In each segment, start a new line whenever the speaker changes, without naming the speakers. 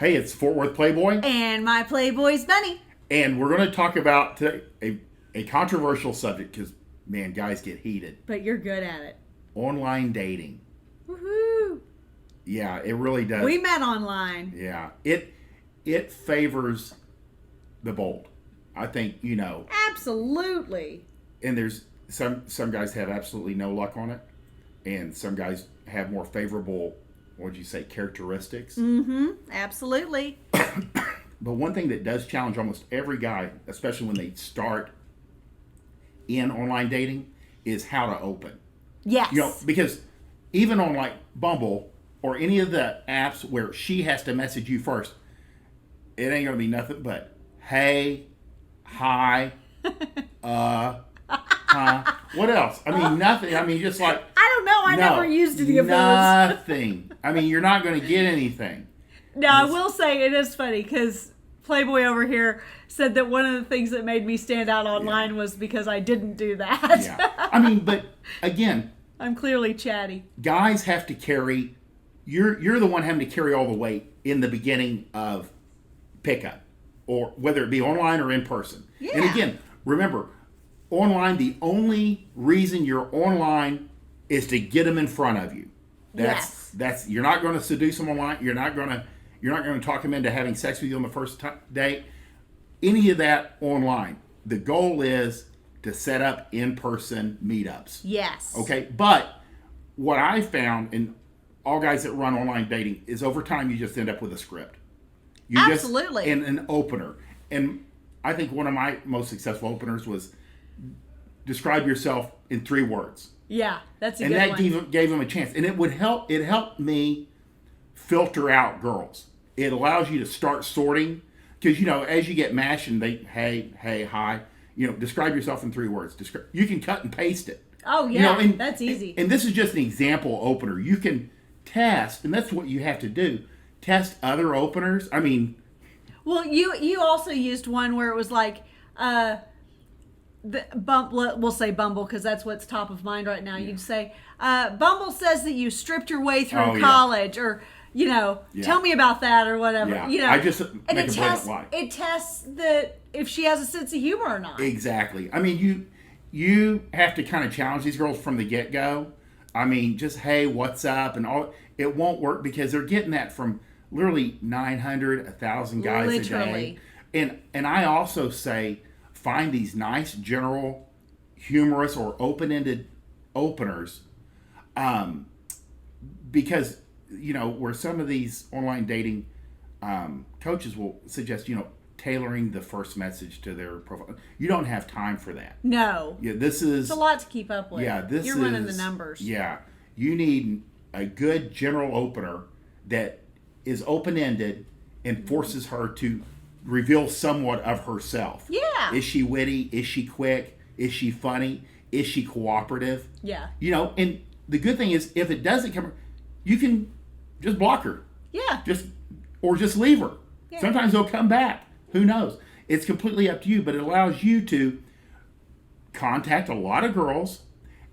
Hey, it's Fort Worth Playboy.
And my Playboys Bunny.
And we're going to talk about a controversial subject because, man, guys get heated.
But you're good at it.
Online dating.
Woohoo!
Yeah, it really does.
We met online.
Yeah. It favors the bold. I think,
Absolutely.
And there's some guys have absolutely no luck on it. And some guys have more favorable, what'd you say, characteristics.
Mm-hmm. Absolutely.
But one thing that does challenge almost every guy, especially when they start in online dating, is how to open.
Yes.
Because even on like Bumble or any of the apps where she has to message you first, it ain't gonna be nothing but hey, hi, what else? I mean, nothing. I mean, just like
I don't know. I never used any of those.
Nothing. I mean, you're not going to get anything.
Now, I will say it is funny because Playboy over here said that one of the things that made me stand out online was because I didn't do that.
Yeah. I mean, but again,
I'm clearly chatty.
Guys have to carry. You're the one having to carry all the weight in the beginning of pickup, or whether it be online or in person.
Yeah.
And again, remember, online, the only reason you're online is to get them in front of you. That's you're not going to seduce them online. You're not going to talk them into having sex with you on the first date. Any of that online. The goal is to set up in-person meetups.
Yes.
Okay, but what I found in all guys that run online dating is over time you just end up with a script.
Absolutely.
And an opener. And I think one of my most successful openers was describe yourself in 3 words.
Yeah, that's a good one.
And that gave them a chance. And it helped me filter out girls. It allows you to start sorting. Because, as you get matched and they, hey, hi, describe yourself in 3 words. You can cut and paste it.
Oh, yeah, that's easy.
And this is just an example opener. You can test, and that's what you have to do. Test other openers. I mean...
Well, you also used one where it was like... we'll say Bumble because that's what's top of mind right now. Yeah. You'd say, Bumble says that you stripped your way through college, or tell me about that, or whatever.
Yeah. I just
and
make a blatant lie.
It tests that if she has a sense of humor or not.
Exactly. I mean, you have to kind of challenge these girls from the get go. I mean, just hey, what's up, and all. It won't work because they're getting that from literally 900, 1,000 guys a day. And I also say, find these nice, general, humorous, or open-ended openers, because where some of these online dating coaches will suggest tailoring the first message to their profile. You don't have time for that.
No.
Yeah,
it's a lot to keep up with.
Yeah,
you're running the numbers.
Yeah, you need a good general opener that is open-ended and forces her to reveal somewhat of herself.
Yeah.
Is she witty? Is she quick? Is she funny? Is she cooperative?
Yeah.
And the good thing is, if it doesn't come, you can just block her.
Yeah.
Just leave her. Yeah. Sometimes they'll come back. Who knows? It's completely up to you, but it allows you to contact a lot of girls,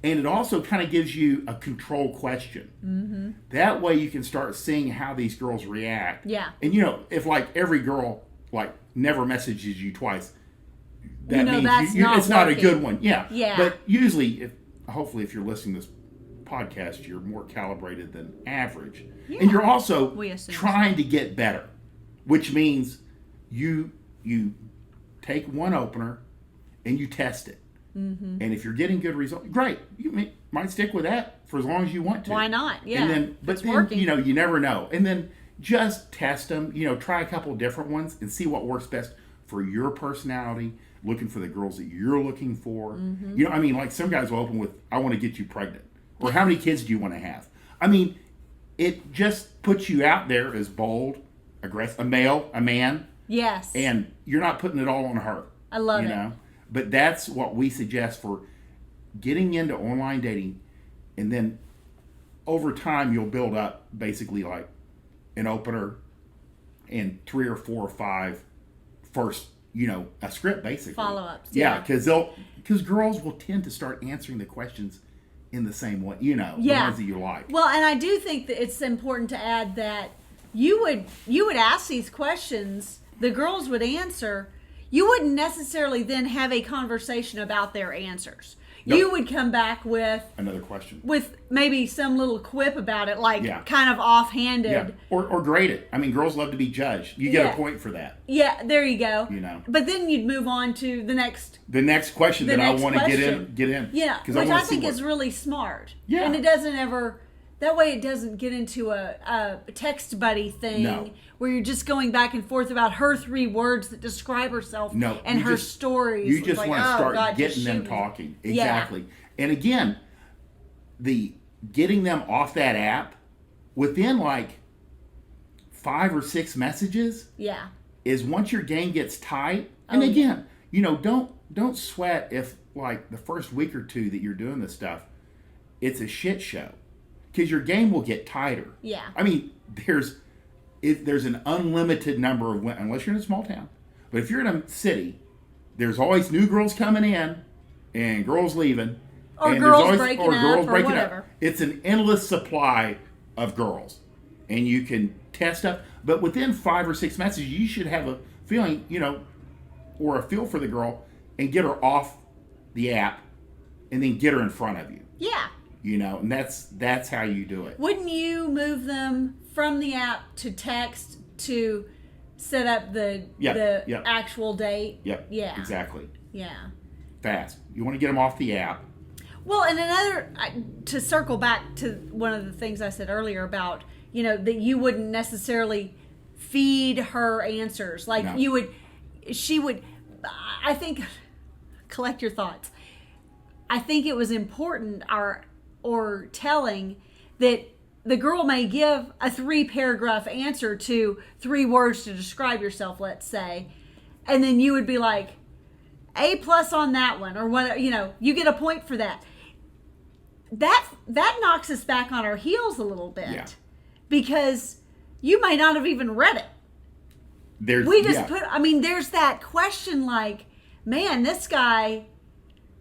and it also kind of gives you a control question. Mm-hmm. That way you can start seeing how these girls react.
Yeah.
And if like every girl never messages you twice, that means it's not a good one. Yeah.
Yeah.
But usually, hopefully if you're listening to this podcast, you're more calibrated than average. Yeah. And you're also trying to get better, which means you take one opener and you test it. Mm-hmm. And if you're getting good results, great. You might stick with that for as long as you want to.
Why not? Yeah.
And then, working. You never know. And then just test them. Try a couple of different ones and see what works best for your personality. Looking for the girls that you're looking for. Mm-hmm. Like some guys will open with, "I want to get you pregnant," or "How many kids do you want to have?" It just puts you out there as bold, aggressive, a man.
Yes.
And you're not putting it all on her.
I love it.
But that's what we suggest for getting into online dating. And then over time, you'll build up basically like an opener and 3 or 4 or 5 first, a script basically.
Follow-ups.
Yeah, because girls will tend to start answering the questions in the same way, the ones that you like.
Well, and I do think that it's important to add that you would ask these questions, the girls would answer. You wouldn't necessarily then have a conversation about their answers.
Nope.
You would come back with
another question,
with maybe some little quip about it, like
Yeah.
kind of offhanded.
yeah, or grade it. I mean, girls love to be judged. You get a point for that.
Yeah, there you go.
You know.
But then you'd move on to the next
question that I
next
want to
question.
get in.
Yeah,
because
which I think is really smart.
Yeah.
And it doesn't ever, that way it doesn't get into a text buddy thing
No.
where you're just going back and forth about her 3 words that describe herself
No,
and
you
her
just-
stories.
You just
Like,
want to
oh,
start
God, just
getting them
shoot me.
talking.
Yeah.
Exactly. And again, the getting them off that app within like 5 or 6 messages
Yeah.
is once your game gets tight. And
Oh, yeah.
again, you know, don't sweat if like the first week or 2 that you're doing this stuff, it's a shit show, because your game will get tighter.
Yeah.
I mean, there's an unlimited number of unless you're in a small town, but if you're in a city, there's always new girls coming in and girls leaving,
Or
and
girls
there's always,
breaking
or
up
girls
or
breaking
whatever.
up. It's an endless supply of girls, and you can test up. But within 5 or 6 messages, you should have a feeling, you know, or a feel for the girl, and get her off the app, and then get her in front of you.
Yeah.
You know, and that's how you do it.
Wouldn't you move them from the app to text to set up the
Yep.
actual date?
Yep.
Yeah.
Exactly.
Yeah.
Fast. You want to get them off the app.
Well, and to circle back to one of the things I said earlier about, you know, that you wouldn't necessarily feed her answers. Like
No.
she would, I think, collect your thoughts. I think it was important or telling that the girl may give a 3-paragraph answer to 3 words to describe yourself, let's say, and then you would be like, A+ on that one, or what, you know, you get a point for that. That knocks us back on our heels a little bit.
Yeah.
Because you may not have even read it.
There's
There's that question like, man, this guy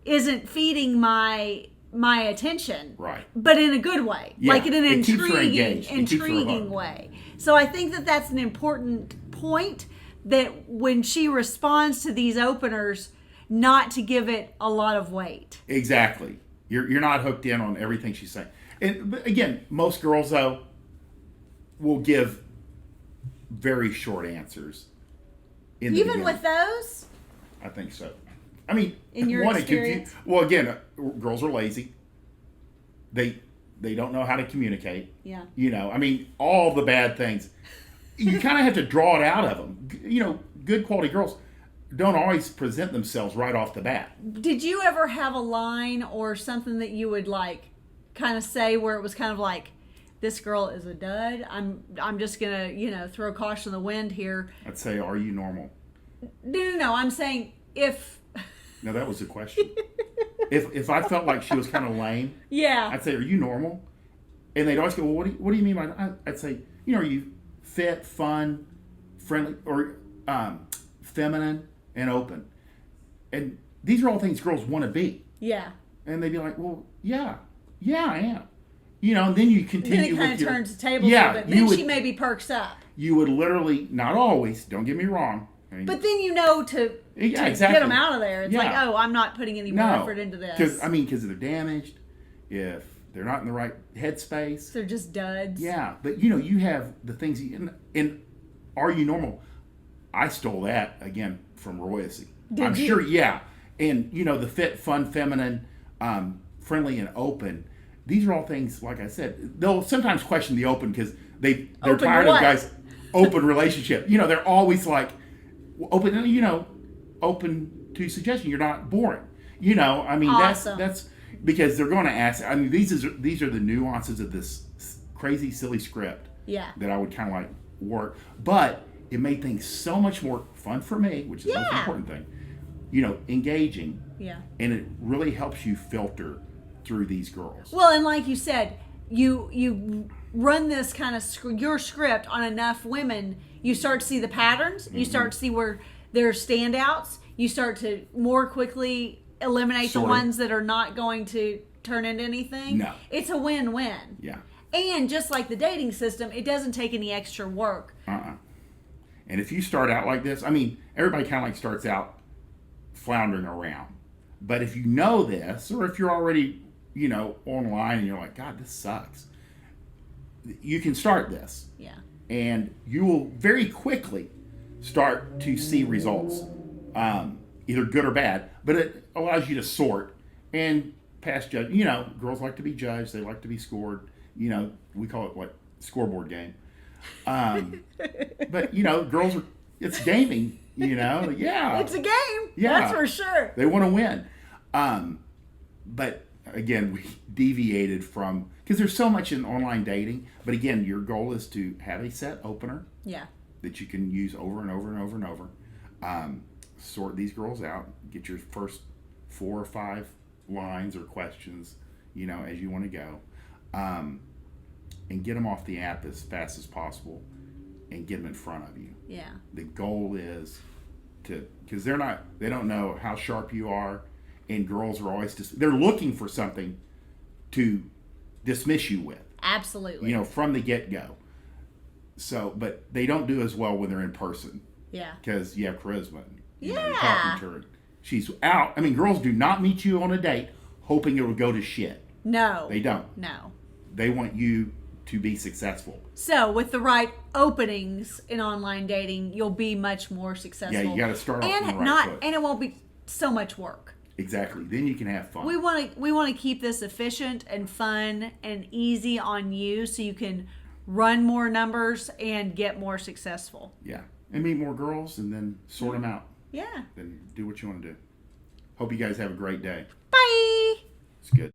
isn't feeding my attention.
Right.
But in a good way.
Yeah,
Like in an
it keeps her engaged. It keeps her
intriguing
hooked.
way. So I think that that's an important point, that when she responds to these openers, not to give it a lot of weight.
Exactly. You're not hooked in on everything she's saying. But again, most girls though will give very short answers.
Even with those?
I think so. I mean,
In your experience?
Well, again, girls are lazy. They don't know how to communicate.
Yeah.
You know, I mean, all the bad things. You kind of have to draw it out of them. You know, good quality girls don't always present themselves right off the bat.
Did you ever have a line or something that you would like kind of say where it was kind of like, this girl is a dud? I'm just gonna, you know, throw caution to the wind here.
I'd say, are you normal?
No. I'm saying if.
No, that was the question. if I felt like she was kind of lame,
Yeah.
I'd say, are you normal? And they'd always go, well, what do you mean by that? I'd say, you know, are you fit, fun, friendly, or feminine and open? And these are all things girls want to be.
Yeah.
And they'd be like, well, yeah, I am. You know, and then you continue
Then it kind
with
of
your...
turns the tables
Yeah,
a little bit. Then she maybe perks up.
You would literally, not always, don't get me wrong. I mean,
But then you know to
exactly.
get them out of there. It's
Yeah.
like, oh, I'm not putting any more effort into this.
Because they're damaged, if they're not in the right headspace.
They're just duds.
Yeah, but you know, you have the things, and are you normal? I stole that, again, from Royce. I'm
you?
sure, yeah. And, you know, the fit, fun, feminine, friendly, and open. These are all things, like I said, they'll sometimes question the open because they're
Open
tired
what?
of guys' open relationship. You know, they're always like, open, you know, open to suggestion. You're not boring. You know, I mean,
Awesome.
that's because they're going to ask. I mean, these are the nuances of this crazy, silly script.
Yeah.
That I would kind of like work, but it made things so much more fun for me, which is the most
Yeah.
important thing. You know, engaging.
Yeah.
And it really helps you filter through these girls.
Well, and like you said, you run this kind of your script on enough women, you start to see the patterns. You start to see where there's standouts. You start to more quickly eliminate the
Sort of.
ones that are not going to turn into anything.
No.
It's a win-win.
Yeah.
And just like the dating system, it doesn't take any extra work.
And if you start out like this, I mean, everybody kind of like starts out floundering around. But if you know this, or if you're already, online and you're like, God, this sucks, you can start this.
Yeah.
And you will very quickly start to see results, either good or bad. But it allows you to sort and pass judge. Girls like to be judged. They like to be scored. We call it scoreboard game. But girls are. It's gaming. Yeah.
It's a game.
Yeah.
That's for sure.
They want to win. But again, we deviated from, because there's so much in online dating. But again, your goal is to have a set opener.
Yeah.
That you can use over and over and over and over. Sort these girls out. Get your first 4 or 5 lines or questions, as you want to go. And get them off the app as fast as possible and get them in front of you.
Yeah.
The goal is because they don't know how sharp you are, and girls are always they're looking for something to dismiss you with.
Absolutely.
From the get-go. So, but they don't do as well when they're in person.
Yeah.
Because you have charisma.
Yeah.
You're talking to her. She's out. I mean, girls do not meet you on a date hoping it will go to shit.
No.
They don't.
No.
They want you to be successful.
So, with the right openings in online dating, you'll be much more successful.
Yeah, you got to start off on the right foot.
And it won't be so much work.
Exactly. Then you can have fun.
We want to keep this efficient and fun and easy on you, so you can run more numbers and get more successful.
Yeah, and meet more girls, and then sort them out.
Yeah.
Then do what you want to do. Hope you guys have a great day.
Bye.
It's good.